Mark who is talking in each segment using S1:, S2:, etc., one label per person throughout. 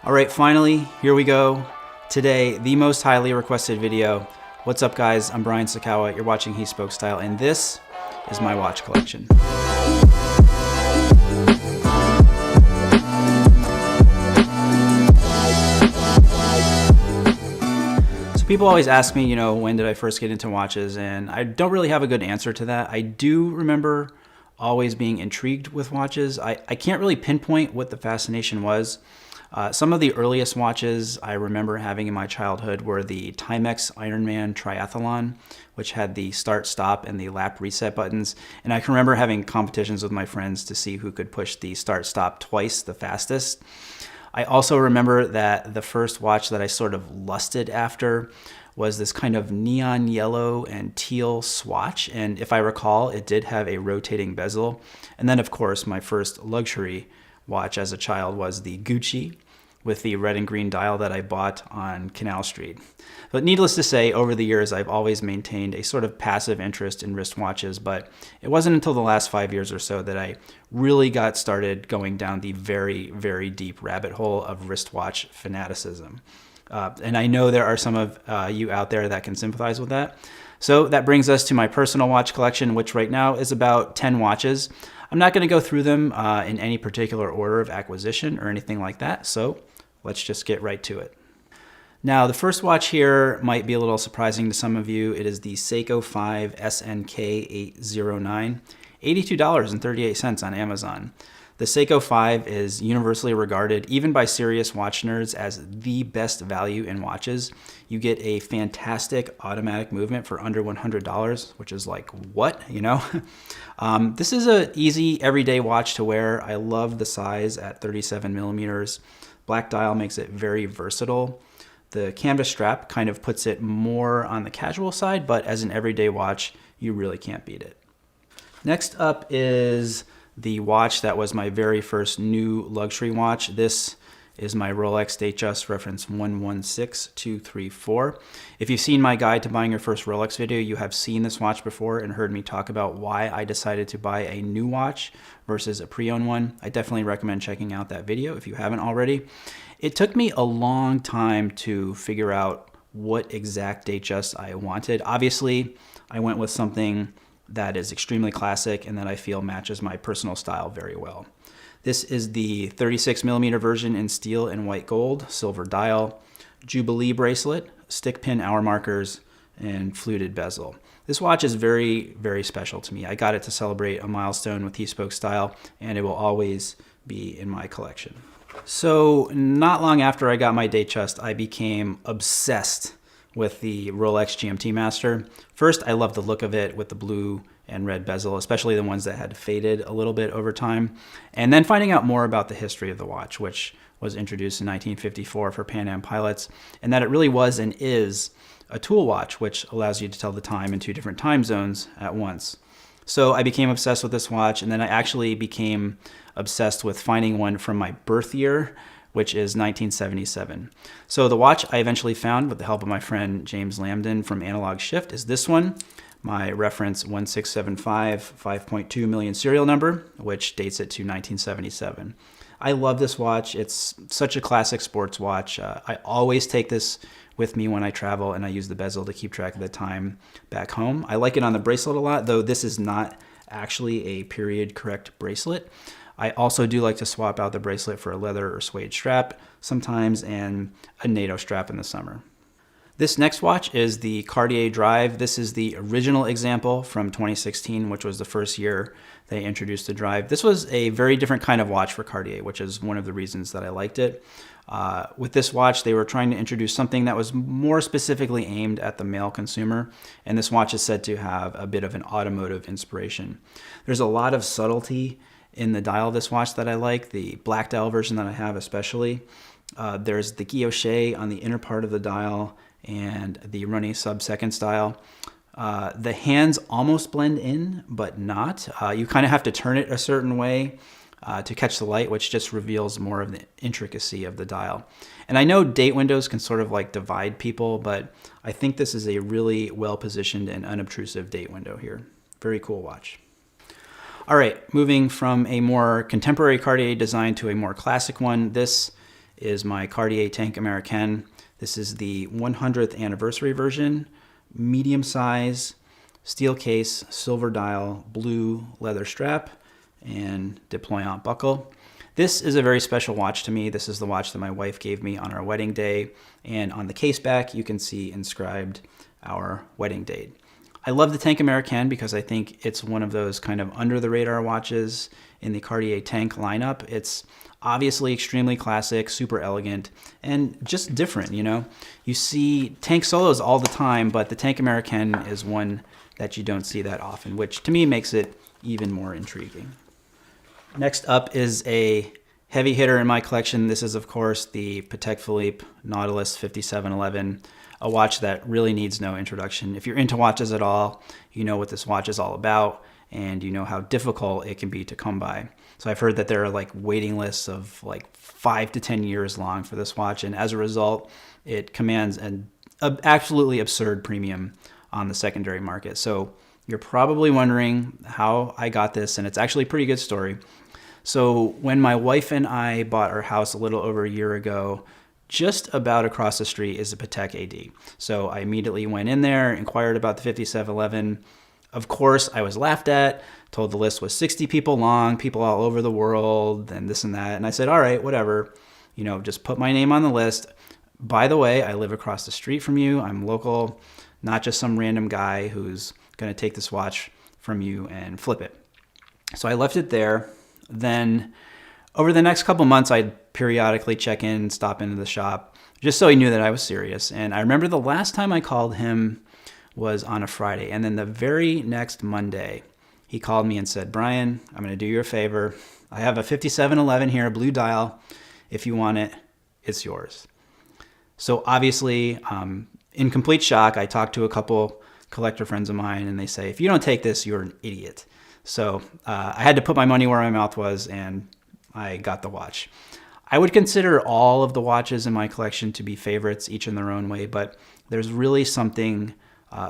S1: All right, finally, here we go. Today, the most highly requested video. What's up, guys? I'm Brian Sacawa. You're watching He Spoke Style, and this is my watch collection. So people always ask me, when did I first get into watches? And I don't really have a good answer to that. I do remember always being intrigued with watches. I can't really pinpoint what the fascination was. Some of the earliest watches I remember having in my childhood were the Timex Ironman Triathlon, which had the start-stop and the lap reset buttons. And I can remember having competitions with my friends to see who could push the start-stop twice the fastest. I also remember that the first watch that I sort of lusted after was this kind of neon yellow and teal swatch. And if I recall, it did have a rotating bezel. And then, of course, my first luxury watch as a child was the Gucci with the red and green dial that I bought on Canal Street. But needless to say, over the years, I've always maintained a sort of passive interest in wristwatches, but it wasn't until the last 5 years or so that I really got started going down the very, very deep rabbit hole of wristwatch fanaticism. And I know there are some of you out there that can sympathize with that. So that brings us to my personal watch collection, which right now is about 10 watches. I'm not going to go through them in any particular order of acquisition or anything like that, so let's just get right to it. Now, the first watch here might be a little surprising to some of you. It is the Seiko 5 SNK 809, $82.38 on Amazon. The Seiko 5 is universally regarded, even by serious watch nerds, as the best value in watches. You get a fantastic automatic movement for under $100, which is like, what, This is an easy everyday watch to wear. I love the size at 37 millimeters. Black dial makes it very versatile. The canvas strap kind of puts it more on the casual side, but as an everyday watch, you really can't beat it. Next up is the watch that was my very first new luxury watch. This is my Rolex Datejust reference 116234. If you've seen my guide to buying your first Rolex video, you have seen this watch before and heard me talk about why I decided to buy a new watch versus a pre-owned one. I definitely recommend checking out that video if you haven't already. It took me a long time to figure out what exact Datejust I wanted. Obviously, I went with something that is extremely classic and that I feel matches my personal style very well. This is the 36 millimeter version in steel and white gold, silver dial, Jubilee bracelet, stick pin hour markers, and fluted bezel. This watch is very, very special to me. I got it to celebrate a milestone with He Spoke Style, and it will always be in my collection. So not long after I got my Datejust, I became obsessed with the Rolex GMT Master. First, I loved the look of it with the blue and red bezel, especially the ones that had faded a little bit over time. And then finding out more about the history of the watch, which was introduced in 1954 for Pan Am pilots, and that it really was and is a tool watch, which allows you to tell the time in 2 different time zones at once. So I became obsessed with this watch, and then I actually became obsessed with finding one from my birth year, which is 1977. So the watch I eventually found with the help of my friend James Lambden from Analog Shift is this one, my reference 1675 5.2 million serial number, which dates it to 1977. I love this watch. It's such a classic sports watch. I always take this with me when I travel, and I use the bezel to keep track of the time back home. I like it on the bracelet a lot, though this is not actually a period correct bracelet. I also do like to swap out the bracelet for a leather or suede strap sometimes and a NATO strap in the summer. This next watch is the Cartier Drive. This is the original example from 2016, which was the first year they introduced the Drive. This was a very different kind of watch for Cartier, which is one of the reasons that I liked it. With this watch, they were trying to introduce something that was more specifically aimed at the male consumer, and this watch is said to have a bit of an automotive inspiration. There's a lot of subtlety in the dial of this watch that I like, the black dial version that I have especially. There's the guilloche on the inner part of the dial and the runny sub-second style. The hands almost blend in, but not. You kind of have to turn it a certain way to catch the light, which just reveals more of the intricacy of the dial. And I know date windows can sort of like divide people, but I think this is a really well-positioned and unobtrusive date window here. Very cool watch. All right, moving from a more contemporary Cartier design to a more classic one. This is my Cartier Tank Americaine. This is the 100th anniversary version, medium size, steel case, silver dial, blue leather strap, and deployant buckle. This is a very special watch to me. This is the watch that my wife gave me on our wedding day, and on the case back you can see inscribed our wedding date. I love the Tank Americaine because I think it's one of those kind of under the radar watches in the Cartier Tank lineup. It's obviously extremely classic, super elegant, and just different, you know? You see Tank Solos all the time, but the Tank Americaine is one that you don't see that often, which to me makes it even more intriguing. Next up is a heavy hitter in my collection. This is, of course, the Patek Philippe Nautilus 5711, a watch that really needs no introduction. If you're into watches at all, you know what this watch is all about, and you know how difficult it can be to come by. So I've heard that there are like waiting lists of like 5 to 10 years long for this watch, and as a result, it commands an absolutely absurd premium on the secondary market. So you're probably wondering how I got this, and it's actually a pretty good story. So when my wife and I bought our house a little over a year ago, just about across the street is a Patek AD. So I immediately went in there, inquired about the 5711. Of course, I was laughed at, told the list was 60 people long, people all over the world, and this and that. And I said, all right, whatever, you know, just put my name on the list. By the way, I live across the street from you. I'm local, not just some random guy who's going to take this watch from you and flip it. So I left it there. Then over the next couple months, I'd periodically check in, stop into the shop, just so he knew that I was serious. And I remember the last time I called him was on a Friday. And then the very next Monday, he called me and said, Brian, I'm going to do you a favor. I have a 5711 here, a blue dial. If you want it, it's yours. So obviously, in complete shock, I talked to a couple collector friends of mine, and they say, if you don't take this, you're an idiot. So I had to put my money where my mouth was, and I got the watch. I would consider all of the watches in my collection to be favorites, each in their own way, but there's really something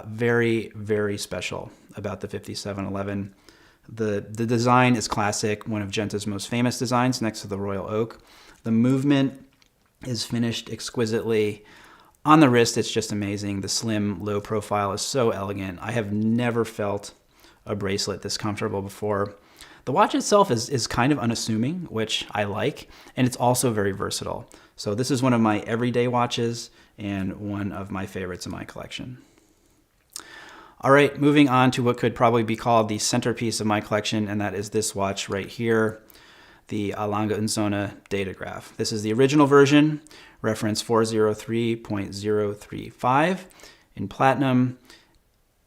S1: very, very special about the 5711. The design is classic, one of Genta's most famous designs next to the Royal Oak. The movement is finished exquisitely. On the wrist, it's just amazing. The slim, low profile is so elegant. I have never felt a bracelet this comfortable before. The watch itself is kind of unassuming, which I like, and it's also very versatile. So this is one of my everyday watches and one of my favorites in my collection. All right, moving on to what could probably be called the centerpiece of my collection, and that is this watch right here, the A. Lange & Söhne Datograph. This is the original version, reference 403.035 in platinum.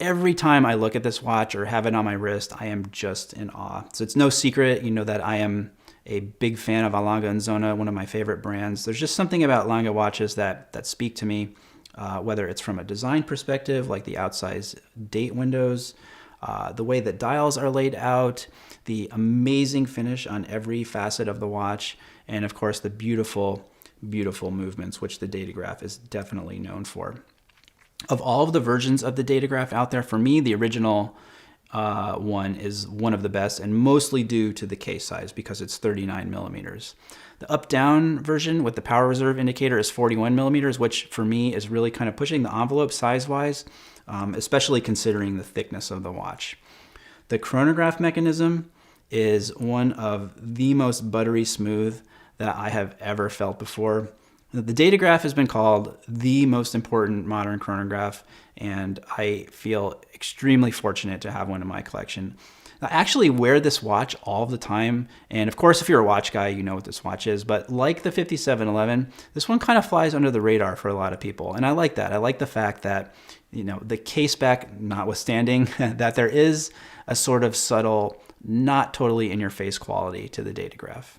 S1: Every time I look at this watch or have it on my wrist, I am just in awe. So it's no secret, you know, that I am a big fan of A. Lange & Söhne, one of my favorite brands. There's just something about Lange watches that speak to me, whether it's from a design perspective, like the outsized date windows, the way that dials are laid out, the amazing finish on every facet of the watch, and of course the beautiful, beautiful movements, which the Datograph is definitely known for. Of all of the versions of the Datograph out there, for me, the original one is one of the best, and mostly due to the case size because it's 39 millimeters. The up-down version with the power reserve indicator is 41 millimeters, which for me is really kind of pushing the envelope size-wise, especially considering the thickness of the watch. The chronograph mechanism is one of the most buttery smooth that I have ever felt before. The Datograph has been called the most important modern chronograph, and I feel extremely fortunate to have one in my collection. I actually wear this watch all the time, and of course, if you're a watch guy, you know what this watch is, but like the 5711, this one kind of flies under the radar for a lot of people, and I like that. I like the fact that, you know, the case back notwithstanding, that there is a sort of subtle, not totally in-your-face quality to the Datograph.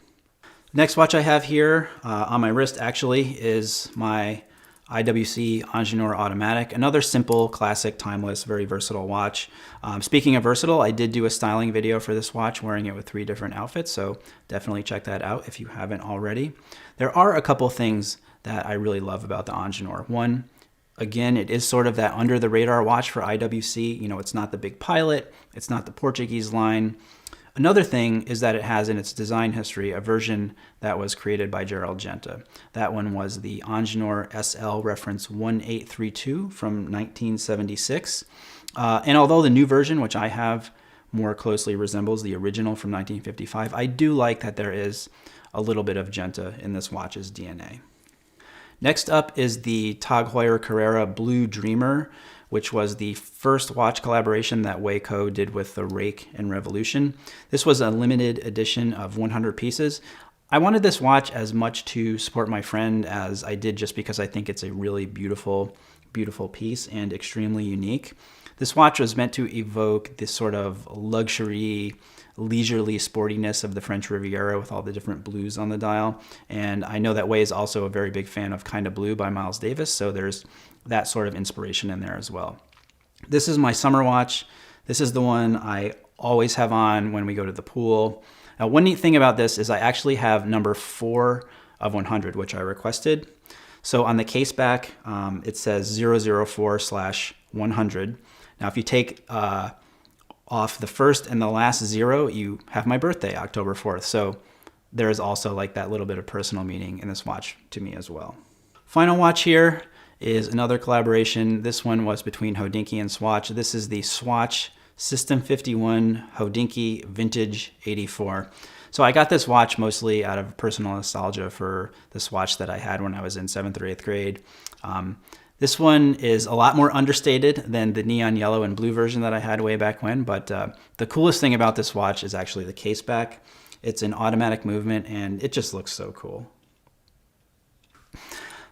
S1: Next watch I have here on my wrist actually is my IWC Ingenieur Automatic, another simple, classic, timeless, very versatile watch. Speaking of versatile, I did do a styling video for this watch wearing it with 3 different outfits, so definitely check that out if you haven't already. There are a couple things that I really love about the Ingenieur. One, again, it is sort of that under the radar watch for IWC. You know, it's not the big pilot, it's not the Portuguese line. Another thing is that it has in its design history a version that was created by Gerald Genta. That one was the Angenieur SL reference 1832 from 1976. And although the new version, which I have, more closely resembles the original from 1955, I do like that there is a little bit of Genta in this watch's DNA. Next up is the Tag Heuer Carrera Blue Dreamer, which was the first watch collaboration that Waco did with the Rake and Revolution. This was a limited edition of 100 pieces. I wanted this watch as much to support my friend as I did just because I think it's a really beautiful, beautiful piece and extremely unique. This watch was meant to evoke this sort of luxury, leisurely sportiness of the French Riviera with all the different blues on the dial. And I know that Way is also a very big fan of Kinda Blue by Miles Davis, so there's that sort of inspiration in there as well. This is my summer watch. This is the one I always have on when we go to the pool. Now, one neat thing about this is I actually have number 4 of 100, which I requested. So on the case back, it says 004/100. Now, if you take off the first and the last 0, you have my birthday, October 4th. So there is also like that little bit of personal meaning in this watch to me as well. Final watch here is another collaboration. This one was between Hodinkee and Swatch. This is the Swatch System 51 Hodinkee Vintage 84. So I got this watch mostly out of personal nostalgia for the Swatch that I had when I was in 7th or 8th grade. This one is a lot more understated than the neon yellow and blue version that I had way back when, but the coolest thing about this watch is actually the case back. It's an automatic movement and it just looks so cool.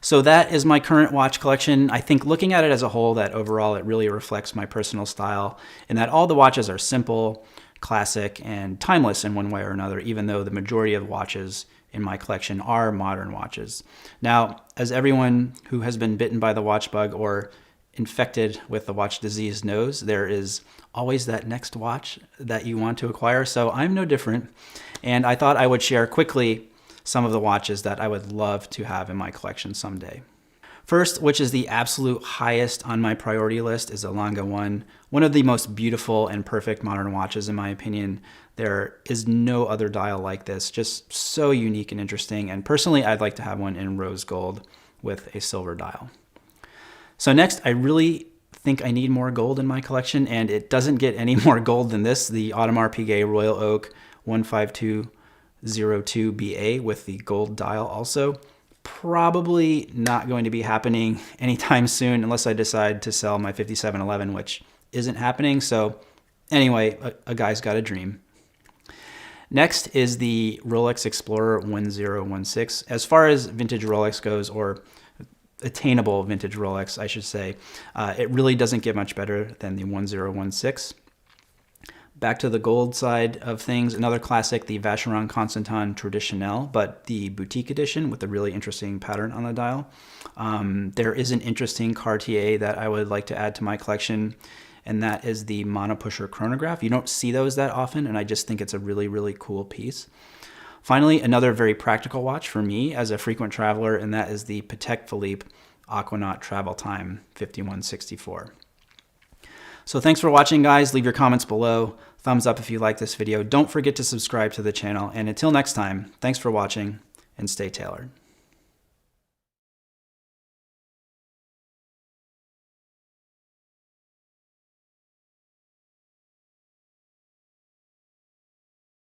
S1: So that is my current watch collection. I think looking at it as a whole, that overall it really reflects my personal style in that all the watches are simple, classic, and timeless in one way or another, even though the majority of watches in my collection are modern watches. Now, as everyone who has been bitten by the watch bug or infected with the watch disease knows, there is always that next watch that you want to acquire. So I'm no different. And I thought I would share quickly some of the watches that I would love to have in my collection someday. First, which is the absolute highest on my priority list, is a Lange 1, one of the most beautiful and perfect modern watches in my opinion. There is no other dial like this, just so unique and interesting. And personally, I'd like to have one in rose gold with a silver dial. So next, I really think I need more gold in my collection, and it doesn't get any more gold than this, the Audemars Piguet Royal Oak 15202BA with the gold dial also. Probably not going to be happening anytime soon unless I decide to sell my 5711, which isn't happening. So anyway, a guy's got a dream. Next is the Rolex Explorer 1016. As far as vintage Rolex goes, or attainable vintage Rolex, I should say, it really doesn't get much better than the 1016. Back to the gold side of things, another classic, the Vacheron Constantin Traditionnel, but the boutique edition with a really interesting pattern on the dial. There is an interesting Cartier that I would like to add to my collection, and that is the Monopusher chronograph. You don't see those that often, and I just think it's a really, really cool piece. Finally, another very practical watch for me as a frequent traveler, and that is the Patek Philippe Aquanaut Travel Time 5164. So thanks for watching, guys. Leave your comments below. Thumbs up if you like this video. Don't forget to subscribe to the channel. And until next time, thanks for watching and stay tailored.